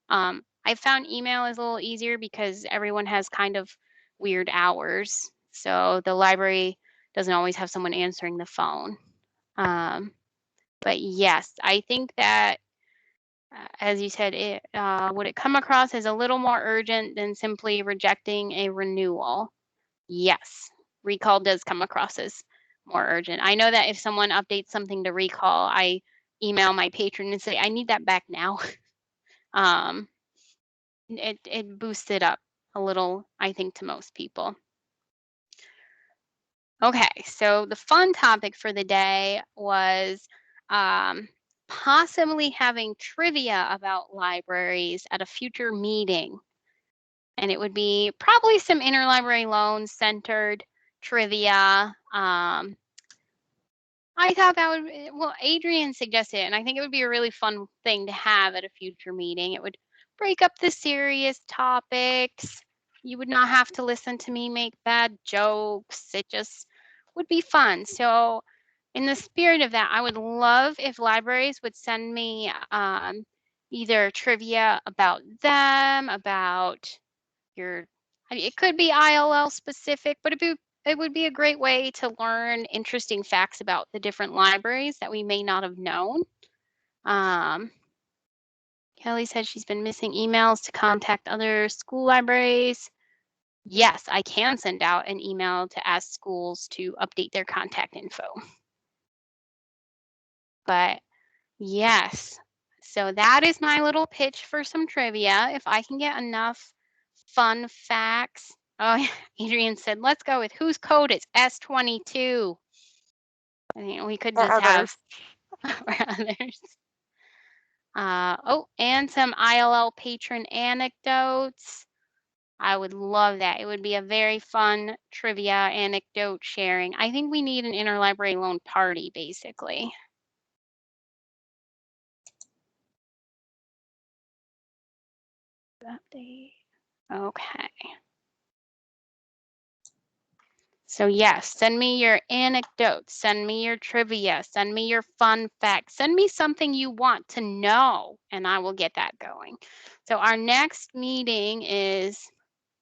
I found email is a little easier because everyone has kind of weird hours. So the library doesn't always have someone answering the phone. But yes, I think that, as you said, would it come across as a little more urgent than simply rejecting a renewal? Yes, recall does come across as more urgent. I know that if someone updates something to recall, I email my patron and say, I need that back now. It boosts it up a little, I think, to most people. Okay, so the fun topic for the day was possibly having trivia about libraries at a future meeting. And it would be probably some interlibrary loans centered trivia. I thought that would, well, Adrian suggested it, and I think it would be a really fun thing to have at a future meeting. It would break up the serious topics. You would not have to listen to me make bad jokes. It just would be fun. So, in the spirit of that, I would love if libraries would send me either trivia about them, about it could be ILL specific, but it would be a great way to learn interesting facts about the different libraries that we may not have known. Kelly said she's been missing emails to contact other school libraries. yes, I can send out an email to ask schools to update their contact info. But yes, so that is my little pitch for some trivia. If I can get enough fun facts. Oh, yeah. Adrian said, let's go with whose code is S22. I think we could Or just have others. or others. Oh, and some ILL patron anecdotes. I would love that. It would be a very fun trivia anecdote sharing. I think we need an interlibrary loan party, basically. Update. Okay. So yes, send me your anecdotes, send me your trivia, send me your fun facts, send me something you want to know, and I will get that going. So our next meeting is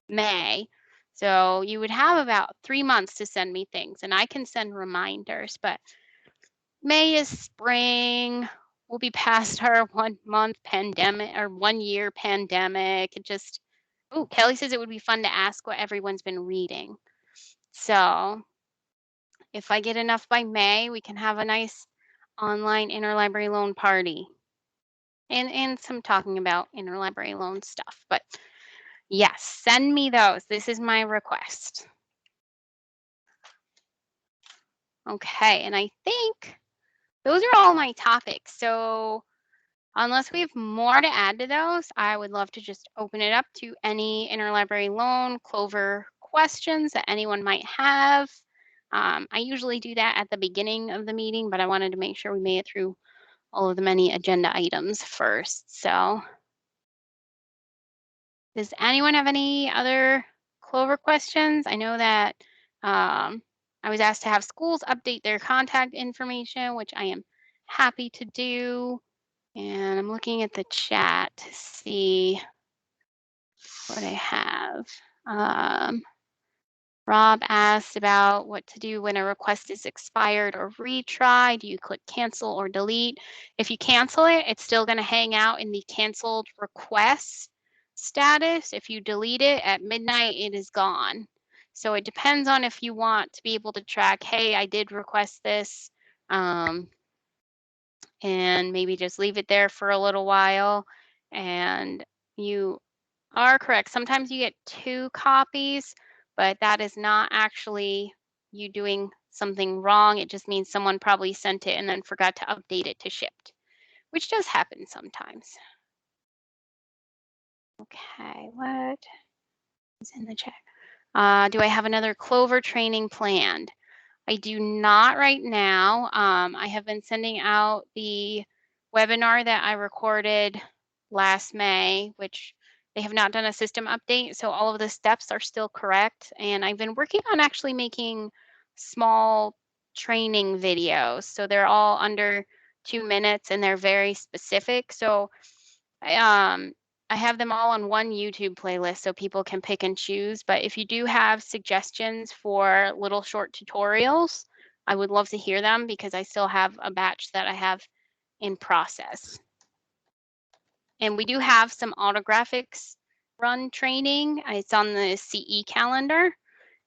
May. So you would have about 3 months to send me things, and I can send reminders, but May is spring. We'll be past our 1 month pandemic or 1 year pandemic. It just, oh, Kelly says it would be fun to ask what everyone's been reading. So if I get enough by May, we can have a nice online interlibrary loan party and some talking about interlibrary loan stuff. But yes, send me those. This is my request. Okay, and I think those are all my topics. So unless we have more to add to those, I would love to just open it up to any interlibrary loan Clover questions that anyone might have. I usually do that at the beginning of the meeting, but I wanted to make sure we made it through all of the many agenda items first. So does anyone have any other Clover questions? I know that I was asked to have schools update their contact information, which I am happy to do. And I'm looking at the chat to see what I have. Rob asked about what to do when a request is expired or retry. Do you click cancel or delete? If you cancel it, it's still going to hang out in the canceled request status. If you delete it at midnight, it is gone. So it depends on if you want to be able to track, hey, I did request this, and maybe just leave it there for a little while. And you are correct. Sometimes you get 2 copies, but that is not actually you doing something wrong. It just means someone probably sent it and then forgot to update it to shipped, which does happen sometimes. Okay, what is in the chat? Do I have another Clover training planned? I do not right now. I have been sending out the webinar that I recorded last May, which they have not done a system update. So all of the steps are still correct. And I've been working on actually making small training videos. So they're all under 2 minutes and they're very specific. So I have them all on one YouTube playlist so people can pick and choose. But if you do have suggestions for little short tutorials, I would love to hear them because I still have a batch that I have in process. And we do have some autographics run training. It's on the CE calendar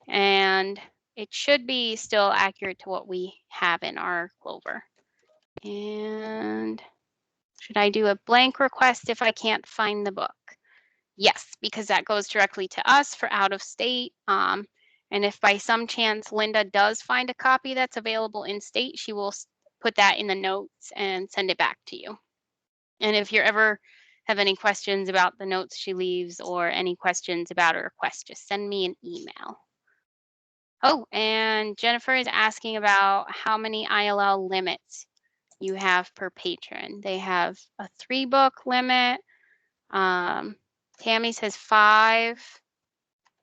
and it should be still accurate to what we have in our Clover. And should I do a blank request if I can't find the book? Yes, because that goes directly to us for out of state. And if by some chance Linda does find a copy that's available in state, she will put that in the notes and send it back to you. And if you ever have any questions about the notes she leaves or any questions about a request, just send me an email. Oh, and Jennifer is asking about how many ILL limits you have per patron. They have a 3-book limit. Tammy says 5.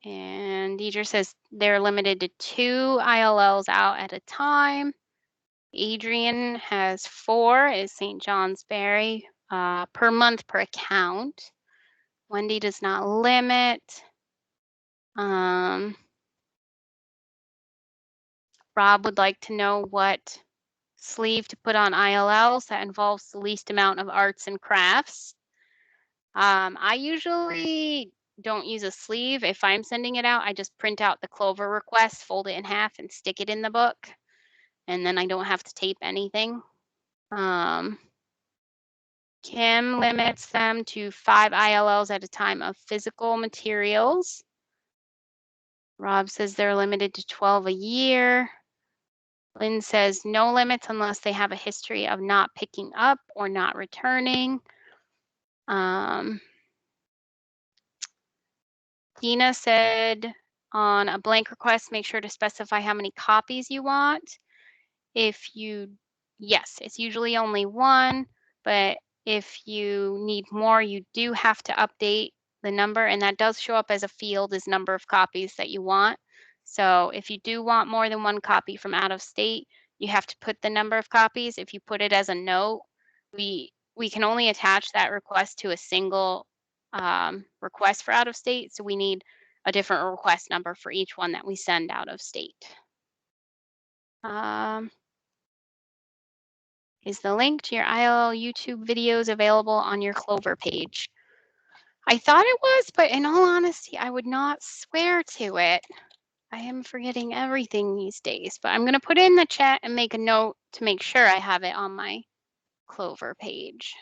And Deidre says they're limited to 2 ILLs out at a time. Adrian has 4 is St. John's Berry per month per account. Wendy does not limit. Rob would like to know what sleeve to put on ILLs that involves the least amount of arts and crafts. I usually don't use a sleeve. If I'm sending it out, I just print out the Clover request, fold it in half, and stick it in the book. And then I don't have to tape anything. Kim limits them to 5 ILLs at a time of physical materials. Rob says they're limited to 12 a year. Lynn says no limits unless they have a history of not picking up or not returning. Dina said on a blank request, make sure to specify how many copies you want. Yes, it's usually only one, but if you need more, you do have to update the number, and that does show up as a field as number of copies that you want. So if you do want more than one copy from out of state, you have to put the number of copies. If you put it as a note, we can only attach that request to a single request for out of state. So we need a different request number for each one that we send out of state. Is the link to your ILL YouTube videos available on your Clover page? I thought it was, but in all honesty, I would not swear to it. I am forgetting everything these days, but I'm going to put it in the chat and make a note to make sure I have it on my Clover page.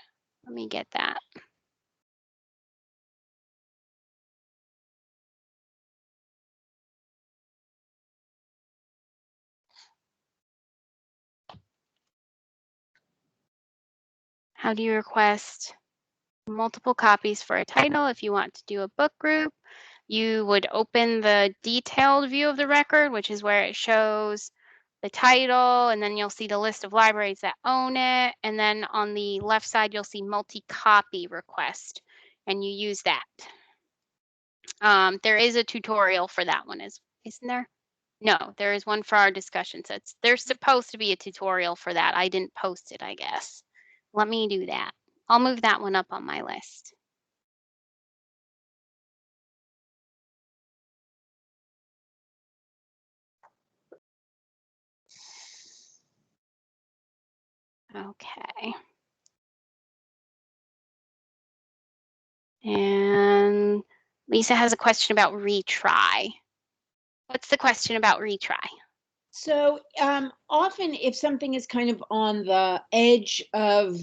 Let me get that. How do you request multiple copies for a title if you want to do a book group? You would open the detailed view of the record, which is where it shows the title, and then you'll see the list of libraries that own it. And then on the left side, you'll see multi-copy request, and you use that. There is a tutorial for that one, isn't there? No, there is one for our discussion sets. There's supposed to be a tutorial for that. I didn't post it, I guess. Let me do that. I'll move that one up on my list. Okay. And Lisa has a question about retry. What's the question about retry? So often if something is kind of on the edge of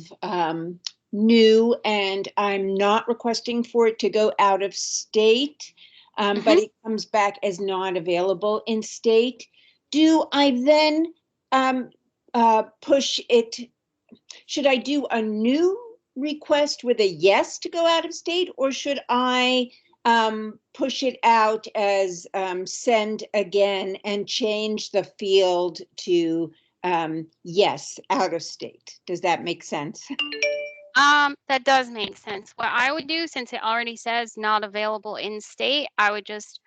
new and I'm not requesting for it to go out of state, but it comes back as not available in state, do I then push it? Should I do a new request with a yes to go out of state, or should I push it out as send again and change the field to yes, out of state? Does that make sense? That does make sense. What I would do, since it already says not available in state, I would just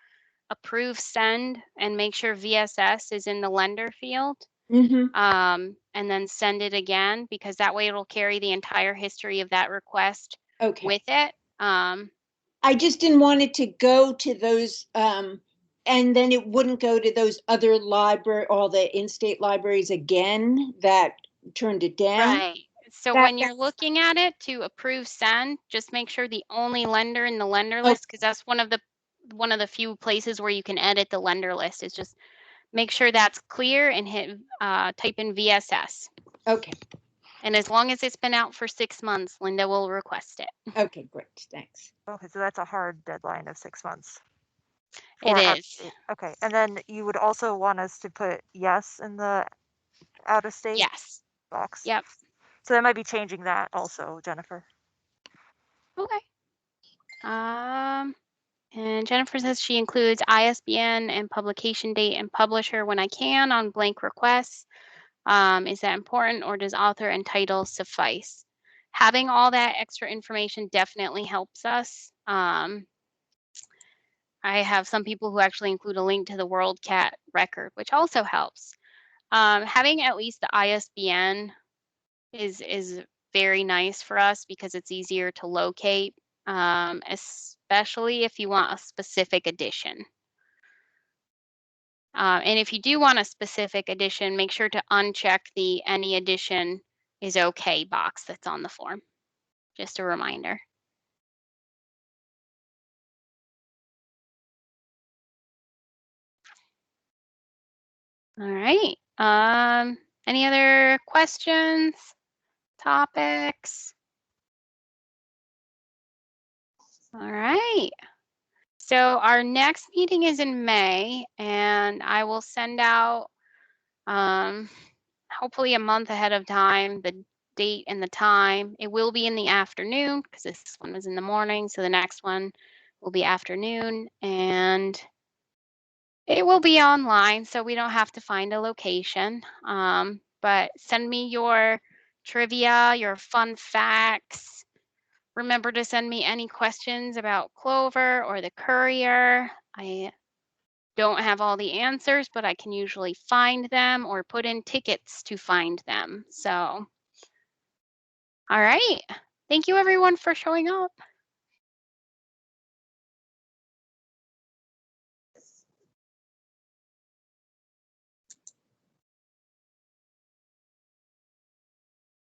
approve send and make sure VSS is in the lender field. And then send it again, because that way it'll carry the entire history of that request with it. I just didn't want it to go to those, and then it wouldn't go to those other library, all the in-state libraries again that turned it down. Right. So when you're looking at it to approve send, just make sure the only lender in the lender list, because that's one of the few places where you can edit the lender list, is just make sure that's clear and hit type in VSS. Okay. And as long as it's been out for 6 months, Linda will request it. Okay, great. Thanks. Okay, so that's a hard deadline of 6 months. It is. Okay, and then you would also want us to put yes in the out of state box? Yep. So that might be changing that also, Jennifer. Okay. And Jennifer says she includes ISBN and publication date and publisher when I can on blank requests. Is that important, or does author and title suffice? Having all that extra information definitely helps us. I have some people who actually include a link to the WorldCat record, which also helps. Having at least the ISBN is very nice for us because it's easier to locate, especially if you want a specific edition. And if you do want a specific edition, make sure to uncheck the any edition is okay box that's on the form. Just a reminder. All right. Any other questions, topics? All right. So our next meeting is in May, and I will send out, hopefully a month ahead of time, the date and the time. It will be in the afternoon because this one was in the morning, so the next one will be afternoon, and it will be online, so we don't have to find a location. But send me your trivia, your fun facts. Remember to send me any questions about Clover or the courier. I don't have all the answers, but I can usually find them or put in tickets to find them. So, all right. Thank you everyone for showing up.